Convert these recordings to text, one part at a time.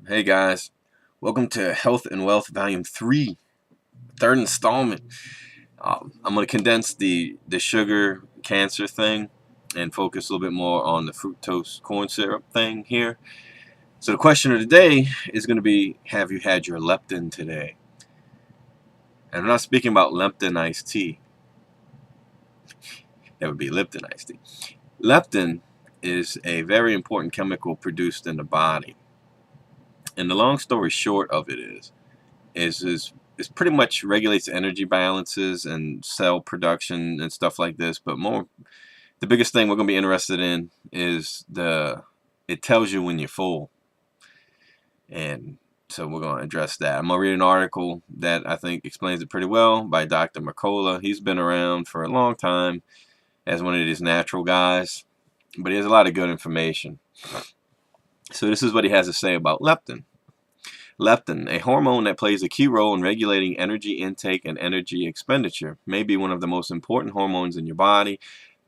Hey guys, welcome to Health and Wealth Volume 3, third installment. I'm going to condense the sugar cancer thing and focus a little bit more on the fructose corn syrup thing here. So the question of the day is going to be, have you had your leptin today? And I'm not speaking about Leptin iced tea. That would be Lipton iced tea. Leptin is a very important chemical produced in the body. And the long story short of it is pretty much regulates energy balances and cell production and stuff like this. But the biggest thing we're going to be interested in is it tells you when you're full. And so we're going to address that. I'm going to read an article that I think explains it pretty well by Dr. Mercola. He's been around for a long time as one of these natural guys, but he has a lot of good information. So this is what he has to say about leptin. Leptin, a hormone that plays a key role in regulating energy intake and energy expenditure, may be one of the most important hormones in your body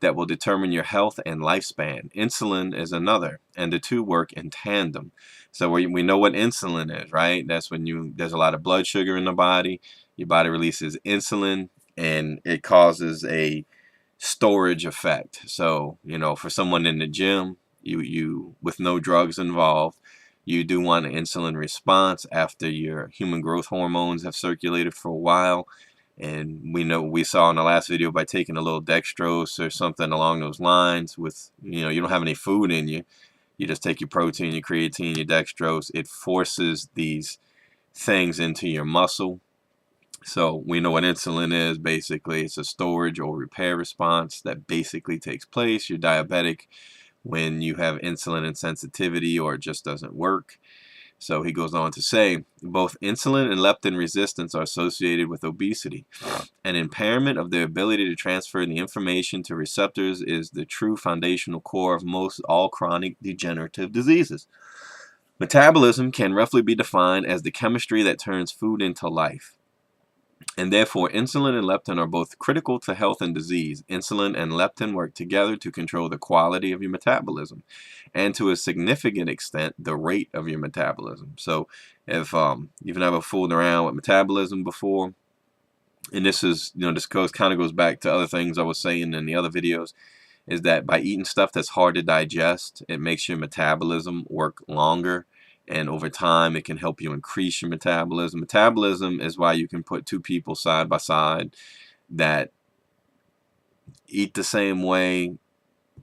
that will determine your health and lifespan. Insulin is another, and the two work in tandem. So we know what insulin is, right? That's when there's a lot of blood sugar in the body. Your body releases insulin, and it causes a storage effect. So, for someone in the gym, you with no drugs involved, you do want an insulin response after your human growth hormones have circulated for a while. And we saw in the last video, by taking a little dextrose or something along those lines, with you don't have any food in you, you just take your protein, your creatine, your dextrose, it forces these things into your muscle. So we know what insulin is. Basically, it's a storage or repair response that basically takes place. You're diabetic when you have insulin insensitivity, or it just doesn't work. So he goes on to say, both insulin and leptin resistance are associated with obesity. An impairment of their ability to transfer the information to receptors is the true foundational core of most all chronic degenerative diseases. Metabolism can roughly be defined as the chemistry that turns food into life. And therefore, insulin and leptin are both critical to health and disease. Insulin and leptin work together to control the quality of your metabolism, and to a significant extent, the rate of your metabolism. So if you've never fooled around with metabolism before, and this kind of goes back to other things I was saying in the other videos, is that by eating stuff that's hard to digest, it makes your metabolism work longer. And over time, it can help you increase your metabolism. Metabolism is why you can put two people side by side that eat the same way,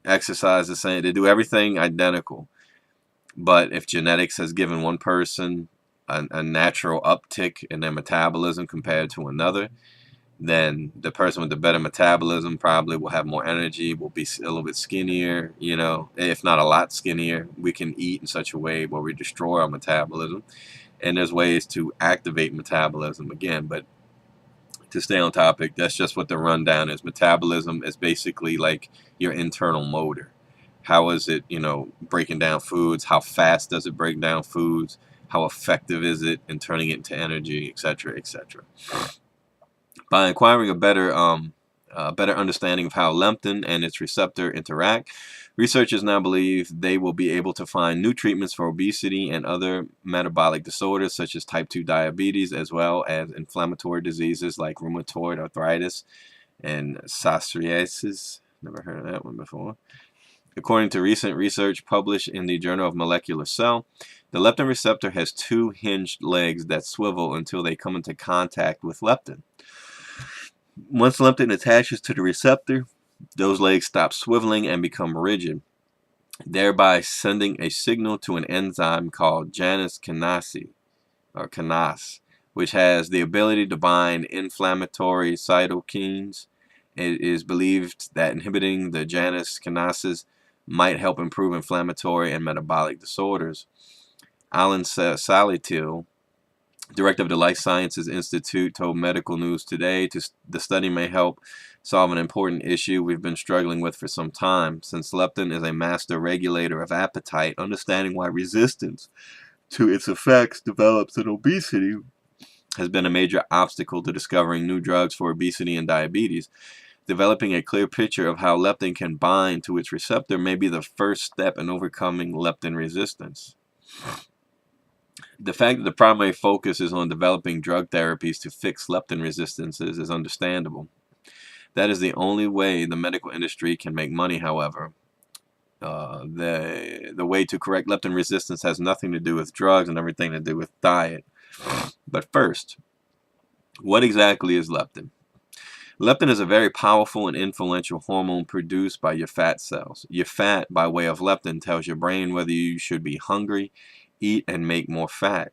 exercise the same, they do everything identical. But if genetics has given one person a natural uptick in their metabolism compared to another, then the person with the better metabolism probably will have more energy, will be a little bit skinnier, if not a lot skinnier. We can eat in such a way where we destroy our metabolism. And there's ways to activate metabolism again. But to stay on topic, that's just what the rundown is. Metabolism is basically like your internal motor. How is it, breaking down foods? How fast does it break down foods? How effective is it in turning it into energy, etc., etc.? By acquiring a better understanding of how leptin and its receptor interact, researchers now believe they will be able to find new treatments for obesity and other metabolic disorders such as type 2 diabetes, as well as inflammatory diseases like rheumatoid arthritis and psoriasis. Never heard of that one before. According to recent research published in the Journal of Molecular Cell, the leptin receptor has two hinged legs that swivel until they come into contact with leptin. Once leptin attaches to the receptor, those legs stop swiveling and become rigid, thereby sending a signal to an enzyme called Janus kinase, which has the ability to bind inflammatory cytokines. It is believed that inhibiting the Janus kinases might help improve inflammatory and metabolic disorders. Alan Salitil, director of the Life Sciences Institute, told Medical News Today the study may help solve an important issue we've been struggling with for some time. Since leptin is a master regulator of appetite, understanding why resistance to its effects develops in obesity has been a major obstacle to discovering new drugs for obesity and diabetes. Developing a clear picture of how leptin can bind to its receptor may be the first step in overcoming leptin resistance. The fact that the primary focus is on developing drug therapies to fix leptin resistances is understandable. That is the only way the medical industry can make money, however. The way to correct leptin resistance has nothing to do with drugs and everything to do with diet. But first, what exactly is leptin? Leptin is a very powerful and influential hormone produced by your fat cells. Your fat, by way of leptin, tells your brain whether you should be hungry, eat, and make more fat,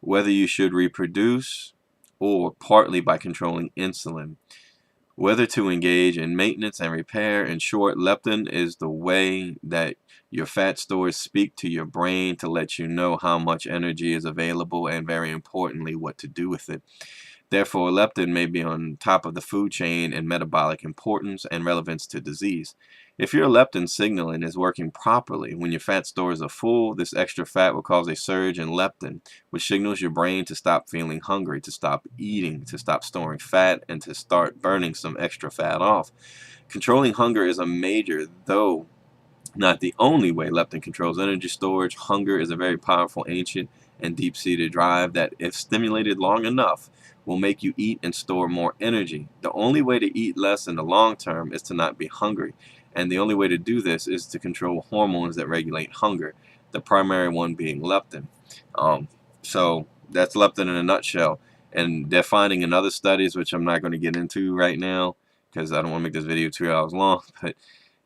whether you should reproduce, or partly by controlling insulin, whether to engage in maintenance and repair. In short, leptin is the way that your fat stores speak to your brain to let you know how much energy is available and, very importantly, what to do with it. Therefore, leptin may be on top of the food chain in metabolic importance and relevance to disease. If your leptin signaling is working properly, when your fat stores are full, this extra fat will cause a surge in leptin, which signals your brain to stop feeling hungry, to stop eating, to stop storing fat, and to start burning some extra fat off. Controlling hunger is a major, though not the only way, leptin controls energy storage. Hunger is a very powerful, ancient, and deep-seated drive that, if stimulated long enough, will make you eat and store more energy. The only way to eat less in the long term is to not be hungry, and the only way to do this is to control hormones that regulate hunger, the primary one being leptin. So that's leptin in a nutshell, and they're finding in other studies, which I'm not going to get into right now because I don't want to make this video 2 hours long, but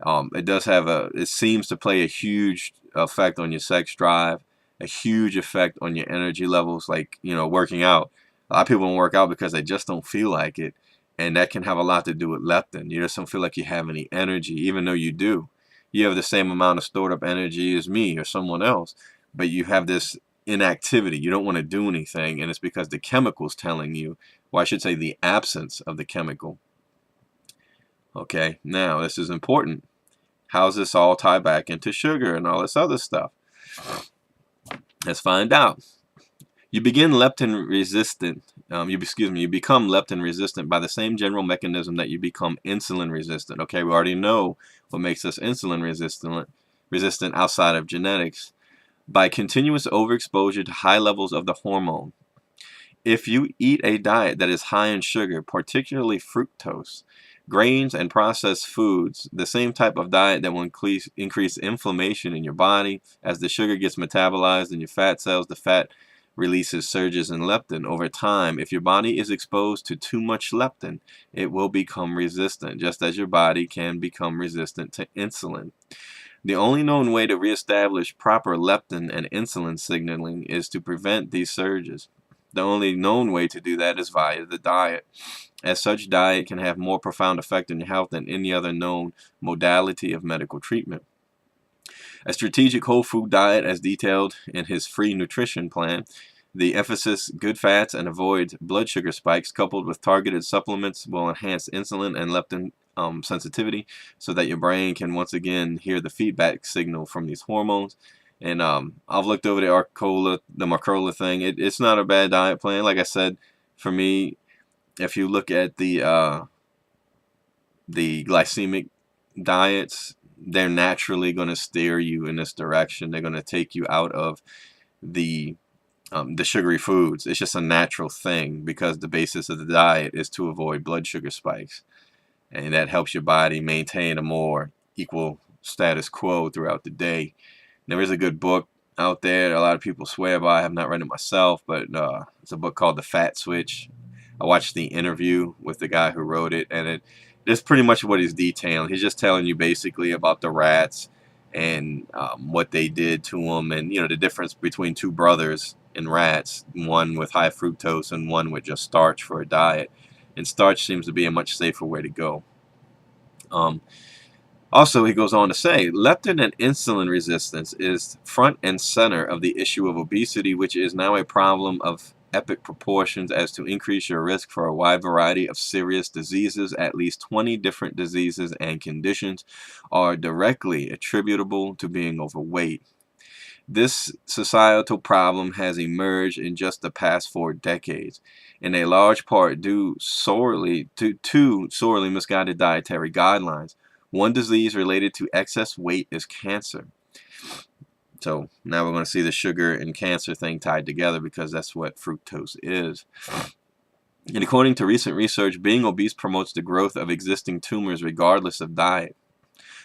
it seems to play a huge effect on your sex drive, a huge effect on your energy levels, like, working out. A lot of people don't work out because they just don't feel like it, and that can have a lot to do with leptin. You just don't feel like you have any energy, even though you do. You have the same amount of stored up energy as me or someone else, but you have this inactivity. You don't want to do anything, and it's because the chemical's telling you, or I should say the absence of the chemical. Okay, now this is important. How does this all tie back into sugar and all this other stuff? Let's find out. You begin leptin resistant. You become leptin resistant by the same general mechanism that you become insulin resistant. Okay, we already know what makes us insulin resistant outside of genetics. By continuous overexposure to high levels of the hormone. If you eat a diet that is high in sugar, particularly fructose, grains, and processed foods, the same type of diet that will increase inflammation in your body, as the sugar gets metabolized in your fat cells, the fat releases surges in leptin. Over time, if your body is exposed to too much leptin, it will become resistant, just as your body can become resistant to insulin. The only known way to reestablish proper leptin and insulin signaling is to prevent these surges. The only known way to do that is via the diet. As such, diet can have more profound effect on your health than any other known modality of medical treatment. A strategic whole food diet, as detailed in his free nutrition plan, the emphasis good fats and avoid blood sugar spikes, coupled with targeted supplements, will enhance insulin and leptin sensitivity, so that your brain can once again hear the feedback signal from these hormones. And I've looked over the Marcola thing. It's not a bad diet plan. Like I said, for me, if you look at the glycemic diets, they're naturally going to steer you in this direction. They're going to take you out of the sugary foods. It's just a natural thing because the basis of the diet is to avoid blood sugar spikes, and that helps your body maintain a more equal status quo throughout the day. There is a good book out there that a lot of people swear by. I have not read it myself, but it's a book called The Fat Switch. I watched the interview with the guy who wrote it, and it's pretty much what he's detailing. He's just telling you basically about the rats and what they did to them, and the difference between two brothers in rats, one with high fructose and one with just starch for a diet. And starch seems to be a much safer way to go. Also, he goes on to say, leptin and insulin resistance is front and center of the issue of obesity, which is now a problem of epic proportions as to increase your risk for a wide variety of serious diseases. At least 20 different diseases and conditions are directly attributable to being overweight. This societal problem has emerged in just the past 4 decades, in a large part due to sorely misguided dietary guidelines. One disease related to excess weight is cancer. So now we're going to see the sugar and cancer thing tied together, because that's what fructose is. And according to recent research, being obese promotes the growth of existing tumors regardless of diet,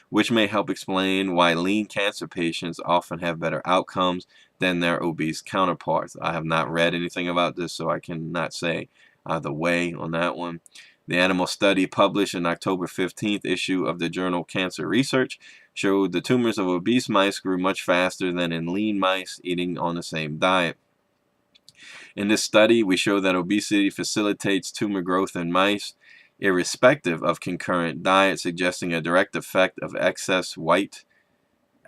which may help explain why lean cancer patients often have better outcomes than their obese counterparts. I have not read anything about this, so I cannot say either way on that one. The animal study published in October 15th issue of the journal Cancer Research showed the tumors of obese mice grew much faster than in lean mice eating on the same diet. In this study, we show that obesity facilitates tumor growth in mice, irrespective of concurrent diet, suggesting a direct effect of excess white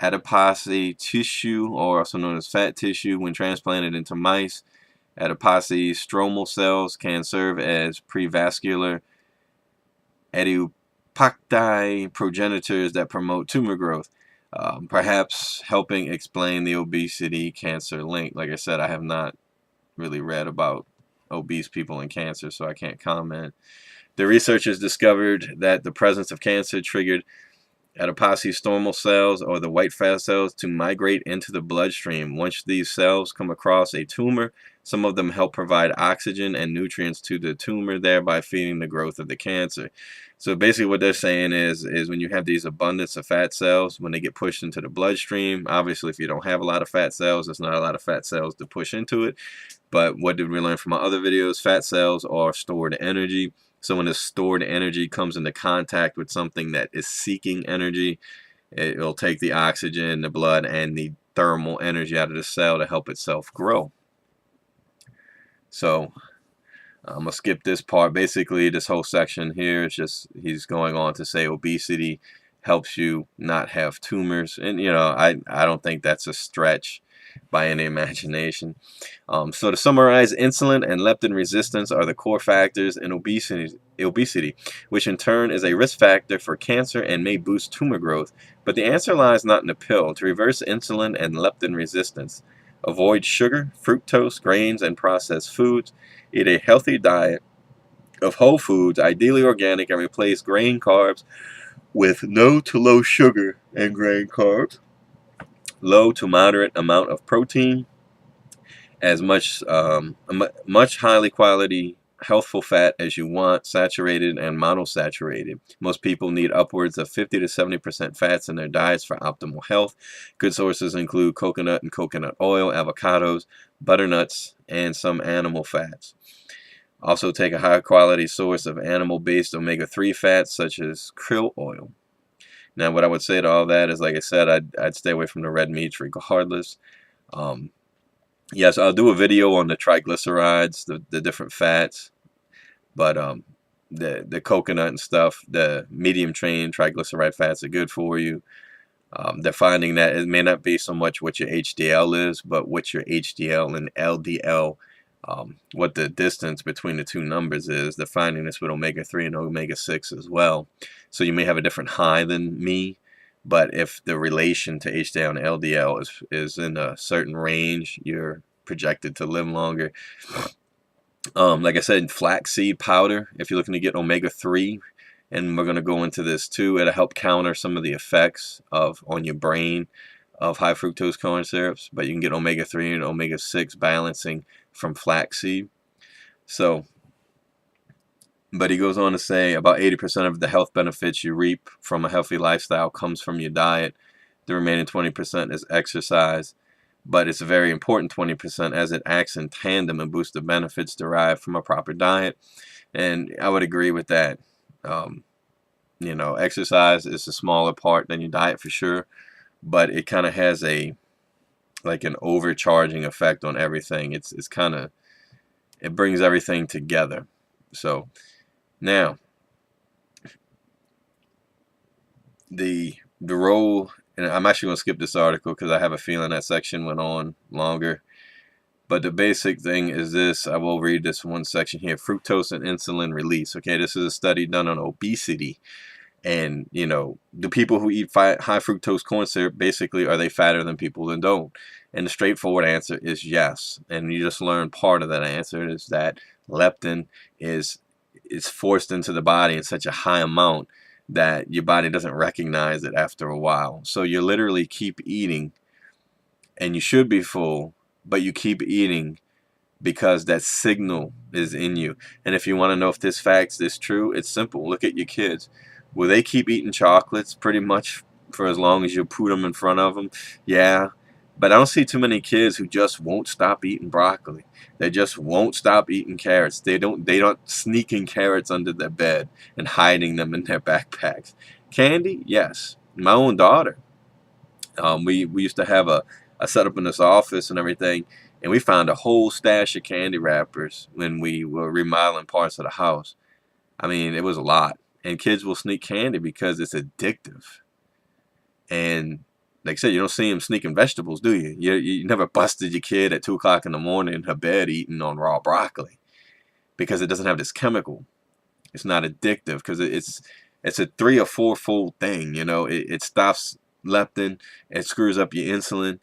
adipose tissue, or also known as fat tissue, when transplanted into mice. Adipose stromal cells can serve as prevascular adipocti progenitors that promote tumor growth, perhaps helping explain the obesity cancer link. Like I said, I have not really read about obese people and cancer, so I can't comment. The researchers discovered that the presence of cancer triggered adipose stromal cells, or the white fat cells, to migrate into the bloodstream. Once these cells come across a tumor, some of them help provide oxygen and nutrients to the tumor, thereby feeding the growth of the cancer. So basically what they're saying is when you have these abundance of fat cells, when they get pushed into the bloodstream, obviously if you don't have a lot of fat cells, there's not a lot of fat cells to push into it. But what did we learn from my other videos? Fat cells are stored energy. So when the stored energy comes into contact with something that is seeking energy, it'll take the oxygen, the blood, and the thermal energy out of the cell to help itself grow. So I'm going to skip this part. Basically, this whole section here is just, he's going on to say obesity helps you not have tumors. And, you know, I don't think that's a stretch by any imagination. So to summarize, insulin and leptin resistance are the core factors in obesity, which in turn is a risk factor for cancer and may boost tumor growth. But the answer lies not in a pill. To reverse insulin and leptin resistance, avoid sugar, fructose, grains, and processed foods. Eat a healthy diet of whole foods, ideally organic, and replace grain carbs with no to low sugar and grain carbs, low to moderate amount of protein, as much highly quality healthful fat as you want, saturated and monosaturated. Most people need upwards of 50 to 70% fats in their diets for optimal health. Good sources include coconut and coconut oil, avocados, butternuts, and some animal fats. Also take a high quality source of animal-based omega-3 fats such as krill oil. Now what I would say to all that is, like I said, I'd stay away from the red meats regardless. Yes, I'll do a video on the triglycerides, the different fats, but the coconut and stuff, the medium chain triglyceride fats are good for you. They're finding that it may not be so much what your HDL is, but what your HDL and LDL, what the distance between the two numbers is. They're finding this with omega-3 and omega-6 as well. So you may have a different high than me, but if the relation to HDL and LDL is in a certain range, you're projected to live longer. Like I said, flaxseed powder, if you're looking to get omega-3, and we're going to go into this too, it'll help counter some of the effects on your brain of high fructose corn syrups, but you can get omega-3 and omega-6 balancing from flaxseed. So, but he goes on to say about 80% of the health benefits you reap from a healthy lifestyle comes from your diet. The remaining 20% is exercise, but it's a very important 20% as it acts in tandem and boosts the benefits derived from a proper diet. And I would agree with that. You know, exercise is a smaller part than your diet for sure, but it kind of has like an overcharging effect on everything. It's kind of, it brings everything together. So now the role, and I'm actually going to skip this article because I have a feeling that section went on longer. But the basic thing is this. I will read this one section here. Fructose and insulin release. Okay, this is a study done on obesity. And, you know, the people who eat high fructose corn syrup, basically, are they fatter than people that don't? And the straightforward answer is yes. And you just learn part of that answer is that leptin is forced into the body in such a high amount that your body doesn't recognize it after a while. So you literally keep eating and you should be full, but you keep eating because that signal is in you. And if you want to know if this fact is true, it's simple. Look at your kids. Will they keep eating chocolates pretty much for as long as you put them in front of them? Yeah. But I don't see too many kids who just won't stop eating broccoli. They just won't stop eating carrots. They don't sneaking carrots under their bed and hiding them in their backpacks. Candy, yes. My own daughter. We used to have a setup in this office and everything, and we found a whole stash of candy wrappers when we were remodeling parts of the house. I mean, it was a lot. And kids will sneak candy because it's addictive. And like I said, you don't see them sneaking vegetables, do you? You never busted your kid at 2 o'clock in the morning in her bed eating on raw broccoli because it doesn't have this chemical. It's not addictive because it's a 3 or 4-fold thing. It stops leptin, it screws up your insulin.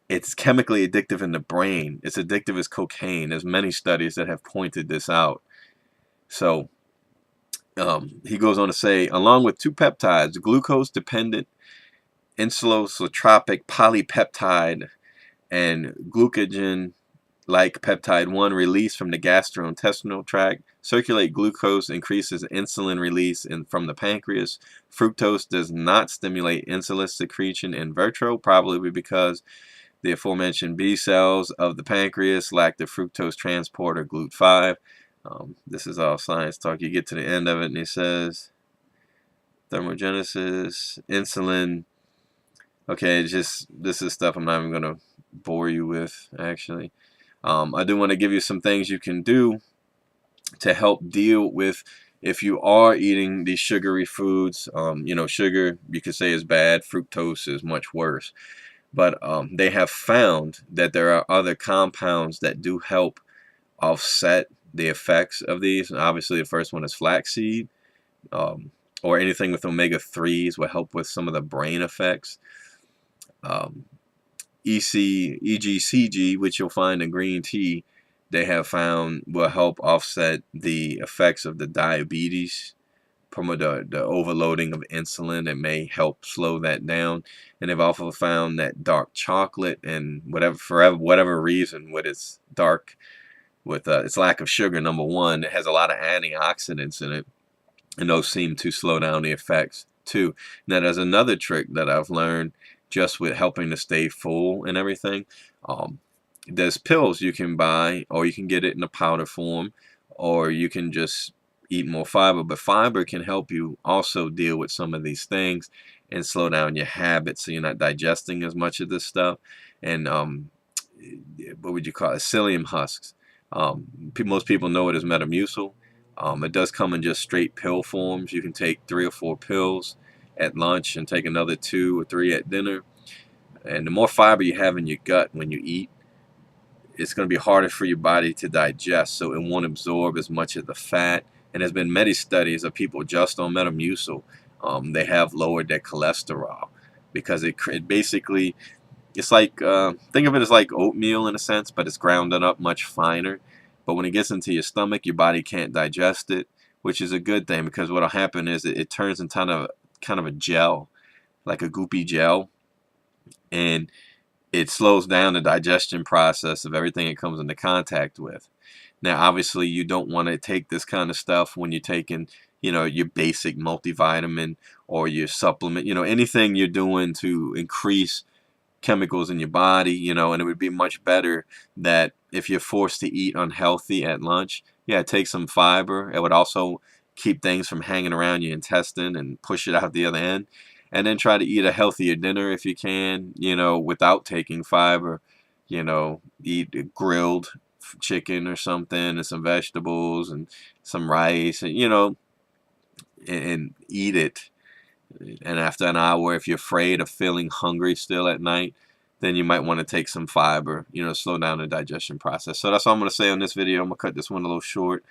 It's chemically addictive in the brain. It's addictive as cocaine. There's many studies that have pointed this out. So he goes on to say, along with 2 peptides, glucose-dependent insulotropic polypeptide and glucagon-like peptide 1 released from the gastrointestinal tract, circulate glucose increases insulin release from the pancreas. Fructose does not stimulate insulin secretion in vitro, probably because the aforementioned B cells of the pancreas lack the fructose transporter GLUT5. This is all science talk. You get to the end of it and he says thermogenesis, insulin. Okay, this is stuff I'm not even going to bore you with, actually. I do want to give you some things you can do to help deal with if you are eating these sugary foods. Sugar, you could say, is bad. Fructose is much worse. But they have found that there are other compounds that do help offset the effects of these. And obviously, the first one is flaxseed, or anything with omega-3s will help with some of the brain effects. EGCG, which you'll find in green tea, they have found will help offset the effects of the diabetes, the overloading of insulin. It may help slow that down. And they've also found that dark chocolate, and for whatever reason, with its dark, with its lack of sugar, number one, it has a lot of antioxidants in it, and those seem to slow down the effects too. Now there's another trick that I've learned just with helping to stay full and everything. There's pills you can buy, or you can get it in a powder form, or you can just eat more fiber. But fiber can help you also deal with some of these things and slow down your habits, so you're not digesting as much of this stuff. And what would you call it? Psyllium husks. Most people know it as Metamucil. It does come in just straight pill forms. You can take 3 or 4 pills at lunch and take another 2 or 3 at dinner. And the more fiber you have in your gut when you eat, it's going to be harder for your body to digest, so it won't absorb as much of the fat. And there's been many studies of people just on Metamucil. They have lowered their cholesterol because it basically, it's like, think of it as like oatmeal in a sense, but it's ground up much finer. But when it gets into your stomach, your body can't digest it, which is a good thing, because what'll happen is it turns into kind of a gel, like a goopy gel, and it slows down the digestion process of everything it comes into contact with. Now, obviously, you don't want to take this kind of stuff when you're taking, your basic multivitamin or your supplement, anything you're doing to increase chemicals in your body, and it would be much better that if you're forced to eat unhealthy at lunch, yeah, take some fiber. It would also keep things from hanging around your intestine and push it out the other end. And then try to eat a healthier dinner if you can, without taking fiber. Eat grilled chicken or something, and some vegetables and some rice, and eat it. And after an hour, if you're afraid of feeling hungry still at night, then you might want to take some fiber, slow down the digestion process. So that's all I'm going to say on this video. I'm going to cut this one a little short.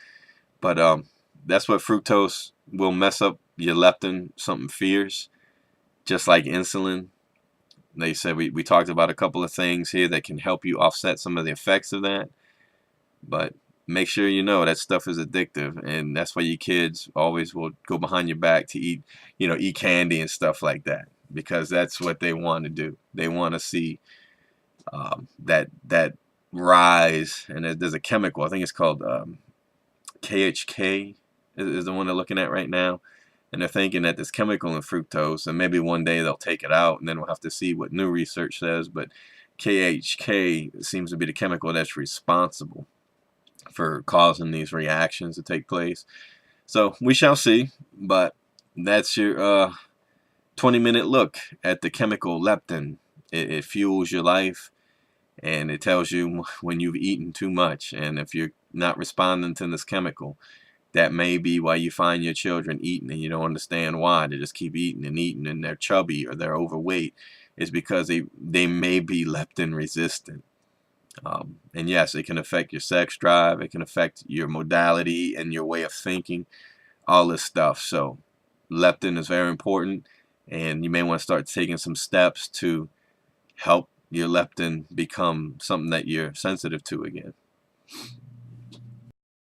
But that's what fructose will mess up your leptin, something fierce, just like insulin. They said we talked about a couple of things here that can help you offset some of the effects of that. But make sure you know that stuff is addictive, and that's why your kids always will go behind your back to eat candy and stuff like that, because that's what they want to do. They want to see that rise, and there's a chemical, I think it's called KHK is the one they're looking at right now, and they're thinking that this chemical in fructose, and maybe one day they'll take it out, and then we'll have to see what new research says, but KHK seems to be the chemical that's responsible for causing these reactions to take place. So we shall see, but that's your 20-minute look at the chemical leptin. It fuels your life, and it tells you when you've eaten too much, and if you're not responding to this chemical, that may be why you find your children eating and you don't understand why. They just keep eating and eating, and they're chubby or they're overweight. It's because they may be leptin resistant. And yes, it can affect your sex drive, it can affect your modality and your way of thinking, all this stuff. So leptin is very important, and you may want to start taking some steps to help your leptin become something that you're sensitive to again.